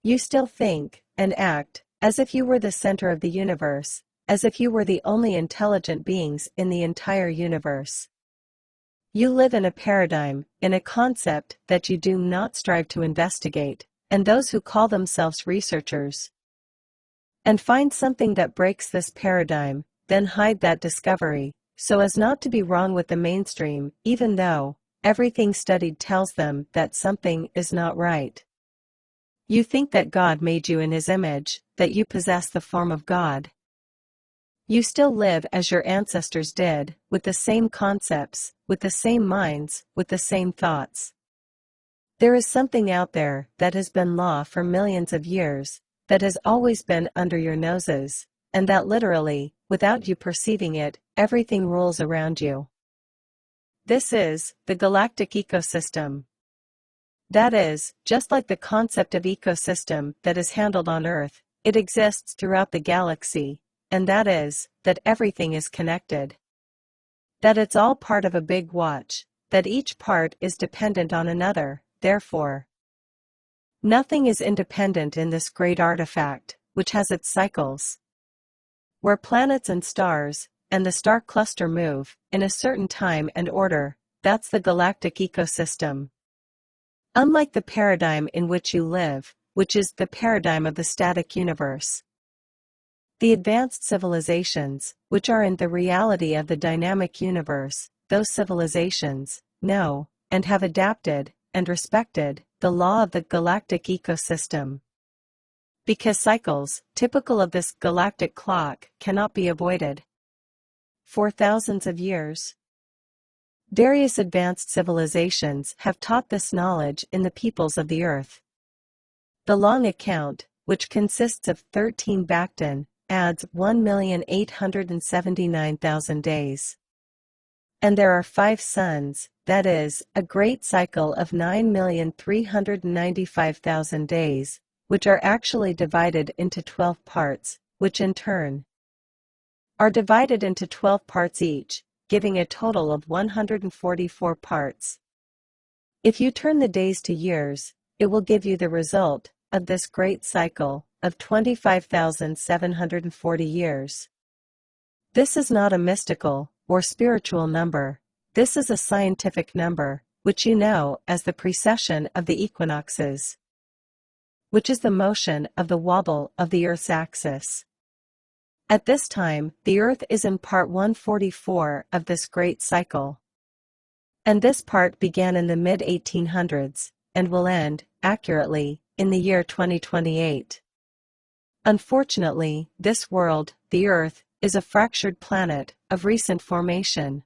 You still think and act as if you were the center of the universe, as if you were the only intelligent beings in the entire universe. You live in a paradigm, in a concept that you do not strive to investigate, and those who call themselves researchers and find something that breaks this paradigm, then hide that discovery, so as not to be wrong with the mainstream, even though everything studied tells them that something is not right. You think that God made you in His image, that you possess the form of God. You still live as your ancestors did, with the same concepts, with the same minds, with the same thoughts. There is something out there that has been law for millions of years, that has always been under your noses, and that literally, without you perceiving it, everything rules around you. This is the galactic ecosystem. That is, just like the concept of ecosystem that is handled on Earth, it exists throughout the galaxy, and that is, that everything is connected. That it's all part of a big watch, that each part is dependent on another, therefore. Nothing is independent in this great artifact, which has its cycles. Where planets and stars, and the star cluster move, in a certain time and order, that's the galactic ecosystem. Unlike the paradigm in which you live, which is the paradigm of the static universe. The advanced civilizations, which are in the reality of the dynamic universe, those civilizations, know, and have adapted, and respected, the law of the galactic ecosystem. Because cycles, typical of this galactic clock, cannot be avoided. For thousands of years, various advanced civilizations have taught this knowledge in the peoples of the earth. The long account, which consists of 13 Bacton, adds 1,879,000 days. And there are 5 suns, that is, a great cycle of 9,395,000 days, which are actually divided into 12 parts, which in turn are divided into 12 parts each, giving a total of 144 parts. If you turn the days to years, it will give you the result of this great cycle of 25,740 years. This is not a mystical or spiritual number. This is a scientific number, which you know as the precession of the equinoxes, which is the motion of the wobble of the Earth's axis. At this time, the Earth is in part 144 of this great cycle. And this part began in the mid-1800s, and will end, accurately, in the year 2028. Unfortunately, this world, the Earth, is a fractured planet, of recent formation.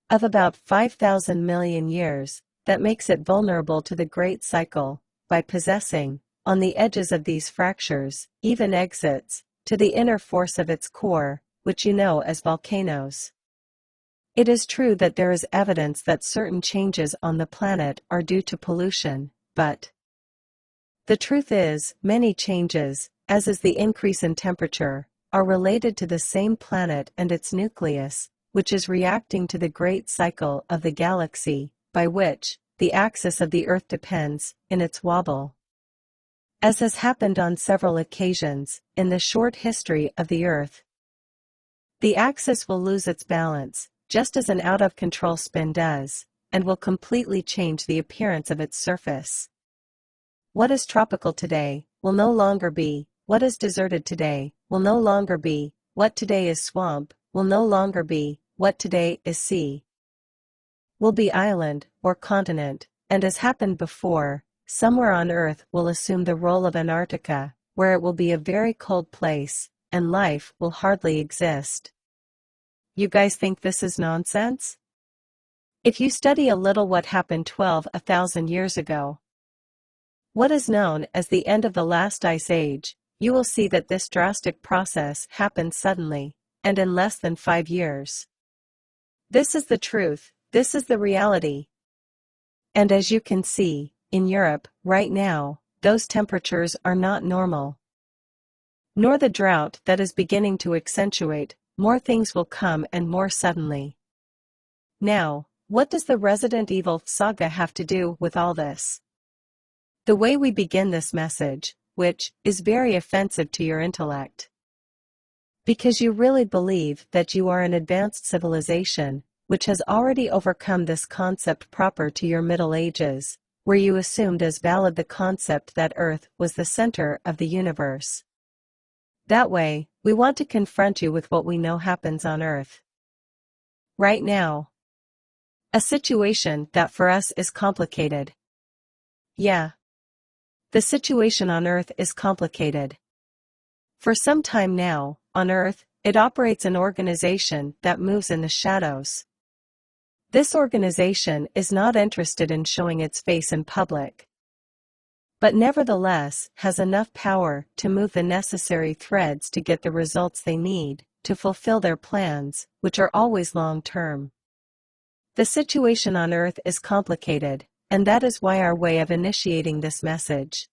Of about 5,000 million years, that makes it vulnerable to the great cycle, by possessing, on the edges of these fractures, even exits, to the inner force of its core, which you know as volcanoes. It is true that there is evidence that certain changes on the planet are due to pollution, but the truth is, many changes, as is the increase in temperature, are related to the same planet and its nucleus, which is reacting to the great cycle of the galaxy, by which the axis of the Earth depends, in its wobble. As has happened on several occasions in the short history of the Earth, the axis will lose its balance, just as an out-of-control spin does, and will completely change the appearance of its surface. What is tropical today will no longer be. What is deserted today will no longer be. What today is swamp will no longer be. What today is sea will be island or continent, and as happened before, somewhere on Earth will assume the role of Antarctica, where it will be a very cold place, and life will hardly exist. You guys think this is nonsense? If you study a little what happened 1,000 years ago, what is known as the end of the last ice age, you will see that this drastic process happened suddenly, and in less than 5 years. This is the truth, this is the reality. And as you can see, in Europe, right now, those temperatures are not normal. Nor the drought that is beginning to accentuate. More things will come and more suddenly. Now, what does the Resident Evil saga have to do with all this? The way we begin this message, which is very offensive to your intellect. Because you really believe that you are an advanced civilization, which has already overcome this concept proper to your Middle Ages, where you assumed as valid the concept that Earth was the center of the universe. That way, we want to confront you with what we know happens on Earth right now. A situation that for us is complicated. Yeah. The situation on Earth is complicated. For some time now, on Earth, it operates an organization that moves in the shadows. This organization is not interested in showing its face in public, but nevertheless has enough power to move the necessary threads to get the results they need to fulfill their plans, which are always long-term. The situation on Earth is complicated, and that is why our way of initiating this message.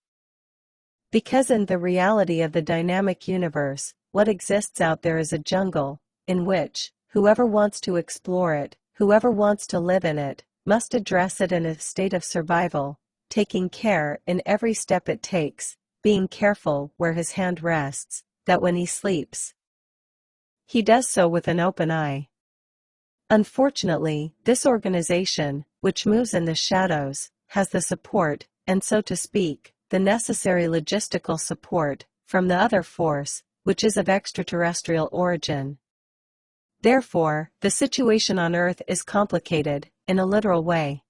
Because in the reality of the dynamic universe, what exists out there is a jungle, in which, whoever wants to explore it, whoever wants to live in it, must address it in a state of survival, taking care in every step it takes, being careful where his hand rests, that when he sleeps, he does so with an open eye. Unfortunately, this organization, which moves in the shadows, has the support, and so to speak, the necessary logistical support, from the other force, which is of extraterrestrial origin. Therefore, the situation on Earth is complicated, in a literal way.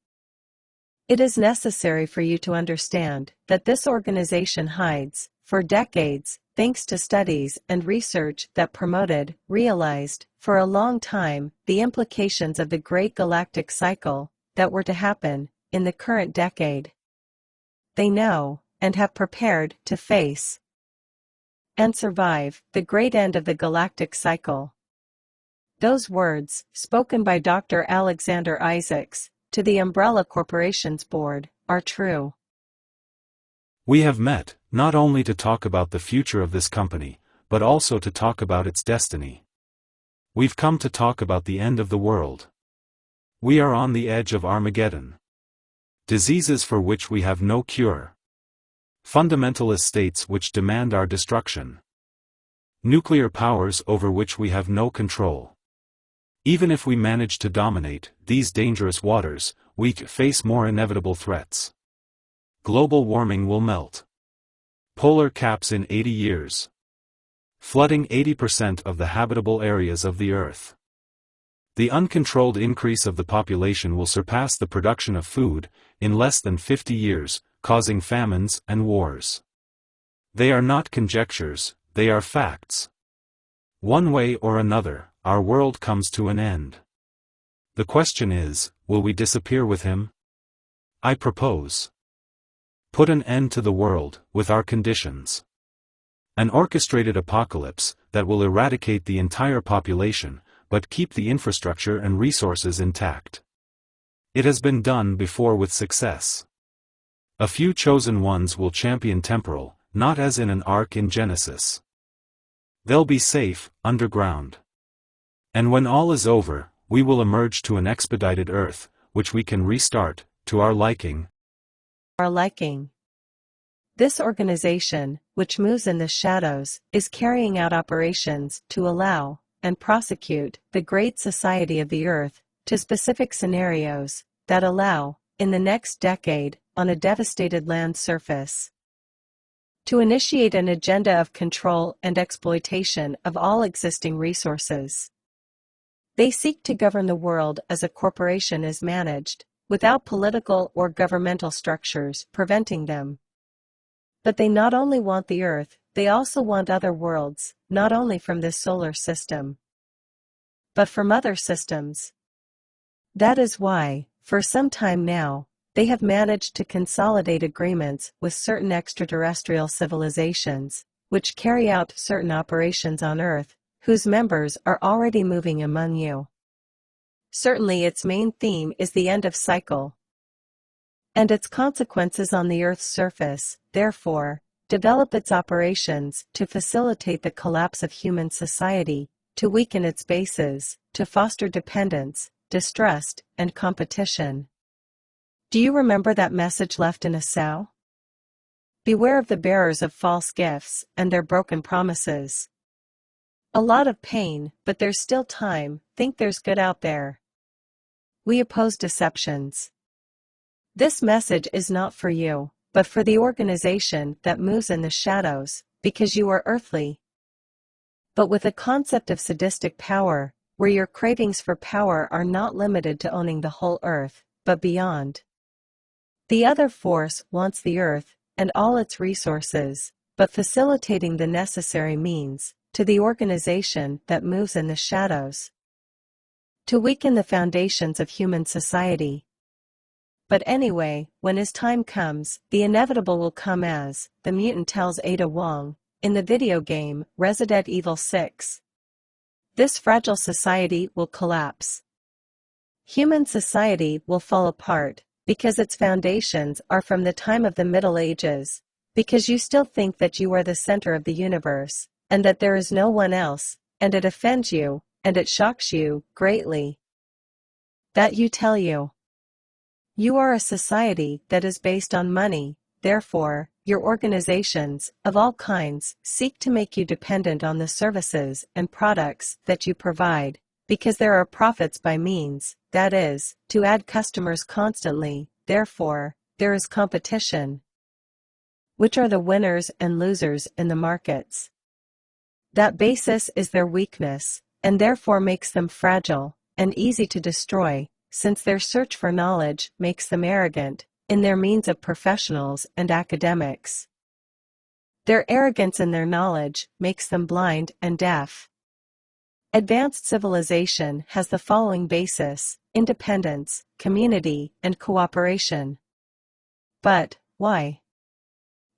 It is necessary for you to understand that this organization hides, for decades, thanks to studies and research that promoted, realized, for a long time, the implications of the great galactic cycle that were to happen in the current decade. They know, and have prepared to face and survive the great end of the galactic cycle. Those words, spoken by Dr. Alexander Isaacs, to the Umbrella Corporation's board, are true. We have met, not only to talk about the future of this company, but also to talk about its destiny. We've come to talk about the end of the world. We are on the edge of Armageddon. Diseases for which we have no cure. Fundamentalist states which demand our destruction. Nuclear powers over which we have no control. Even if we manage to dominate these dangerous waters, we face more inevitable threats. Global warming will melt polar caps in 80 years, flooding 80% of the habitable areas of the Earth. The uncontrolled increase of the population will surpass the production of food in less than 50 years, causing famines and wars. They are not conjectures, they are facts. One way or another, our world comes to an end. The question is, will we disappear with him? I propose. Put an end to the world, with our conditions. An orchestrated apocalypse, that will eradicate the entire population, but keep the infrastructure and resources intact. It has been done before with success. A few chosen ones will champion temporal, not as in an ark in Genesis. They'll be safe, underground. And when all is over, we will emerge to an expedited Earth, which we can restart, to our liking. This organization, which moves in the shadows, is carrying out operations to allow and prosecute the great society of the Earth to specific scenarios that allow, in the next decade, on a devastated land surface, to initiate an agenda of control and exploitation of all existing resources. They seek to govern the world as a corporation is managed, without political or governmental structures preventing them. But they not only want the Earth, they also want other worlds, not only from this solar system, but from other systems. That is why, for some time now, they have managed to consolidate agreements with certain extraterrestrial civilizations, which carry out certain operations on Earth, whose members are already moving among you. Certainly its main theme is the end of cycle, and its consequences on the Earth's surface, therefore, develop its operations to facilitate the collapse of human society, to weaken its bases, to foster dependence, distrust, and competition. Do you remember that message left in a sow? Beware of the bearers of false gifts and their broken promises. A lot of pain, but there's still time, think there's good out there. We oppose deceptions. This message is not for you, but for the organization that moves in the shadows, because you are earthly. But with a concept of sadistic power, where your cravings for power are not limited to owning the whole earth, but beyond. The other force wants the earth and all its resources, but facilitating the necessary means to the organization that moves in the shadows, to weaken the foundations of human society. But anyway, when his time comes, the inevitable will come, as the mutant tells Ada Wong in the video game Resident Evil 6. This fragile society will collapse. Human society will fall apart, because its foundations are from the time of the Middle Ages, because you still think that you are the center of the universe, and that there is no one else, and it offends you, and it shocks you greatly. That you tell you. You are a society that is based on money, therefore, your organizations, of all kinds, seek to make you dependent on the services and products that you provide, because there are profits by means, that is, to add customers constantly, therefore, there is competition. Which are the winners and losers in the markets? That basis is their weakness, and therefore makes them fragile, and easy to destroy, since their search for knowledge makes them arrogant, in their means of professionals and academics. Their arrogance in their knowledge makes them blind and deaf. Advanced civilization has the following basis: independence, community, and cooperation. But, why?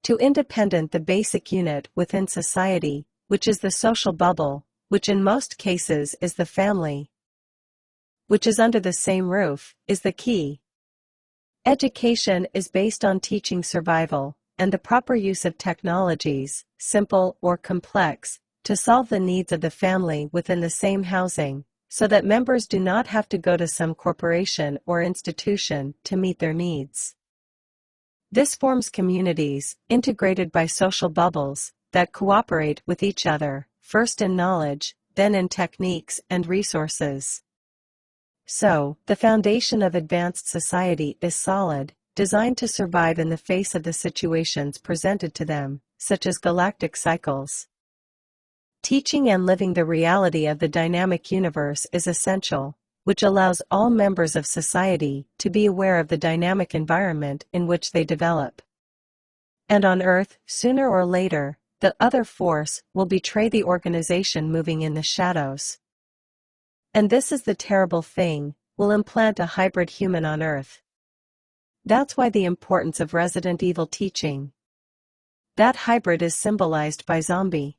To independent, the basic unit within society, which is the social bubble, which in most cases is the family, which is under the same roof, is the key. Education is based on teaching survival, and the proper use of technologies, simple or complex, to solve the needs of the family within the same housing, so that members do not have to go to some corporation or institution to meet their needs. This forms communities, integrated by social bubbles, that cooperate with each other, first in knowledge, then in techniques and resources. So, the foundation of advanced society is solid, designed to survive in the face of the situations presented to them, such as galactic cycles. Teaching and living the reality of the dynamic universe is essential, which allows all members of society to be aware of the dynamic environment in which they develop. And on Earth, sooner or later, the other force will betray the organization moving in the shadows. And this is the terrible thing, will implant a hybrid human on Earth. That's why the importance of Resident Evil teaching. That hybrid is symbolized by zombie.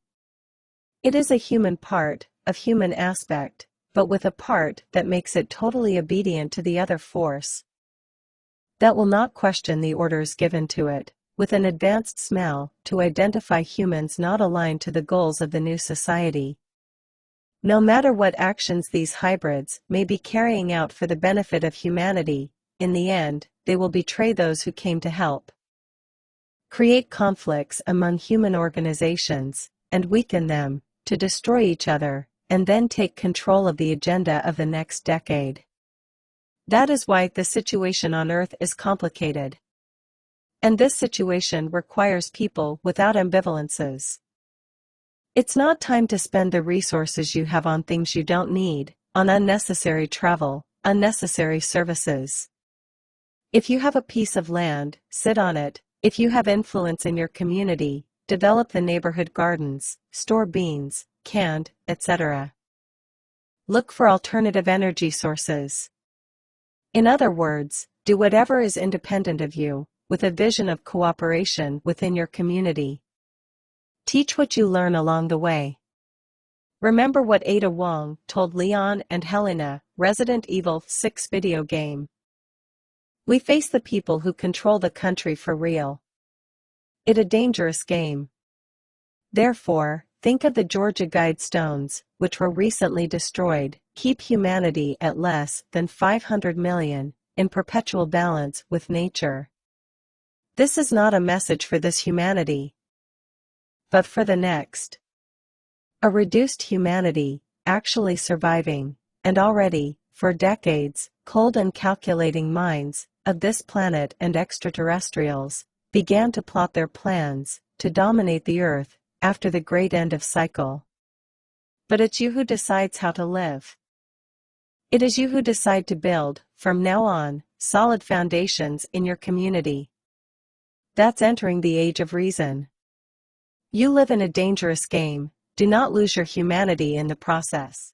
It is a human part, of human aspect, but with a part that makes it totally obedient to the other force. That will not question the orders given to it, with an advanced smell, to identify humans not aligned to the goals of the new society. No matter what actions these hybrids may be carrying out for the benefit of humanity, in the end, they will betray those who came to help. Create conflicts among human organizations, and weaken them, to destroy each other, and then take control of the agenda of the next decade. That is why the situation on Earth is complicated. And this situation requires people without ambivalences. It's not time to spend the resources you have on things you don't need, on unnecessary travel, unnecessary services. If you have a piece of land, sit on it. If you have influence in your community, develop the neighborhood gardens, store beans, canned, etc. Look for alternative energy sources. In other words, do whatever is independent of you, with a vision of cooperation within your community. Teach what you learn along the way. Remember what Ada Wong told Leon and Helena, Resident Evil 6 video game. We face the people who control the country for real. It a dangerous game. Therefore, think of the Georgia Guidestones, which were recently destroyed. Keep humanity at less than 500 million, in perpetual balance with nature. This is not a message for this humanity, but for the next. A reduced humanity, actually surviving, and already, for decades, cold and calculating minds of this planet and extraterrestrials began to plot their plans to dominate the Earth after the great end of cycle. But it's you who decides how to live. It is you who decide to build, from now on, solid foundations in your community. That's entering the age of reason. You live in a dangerous game, do not lose your humanity in the process.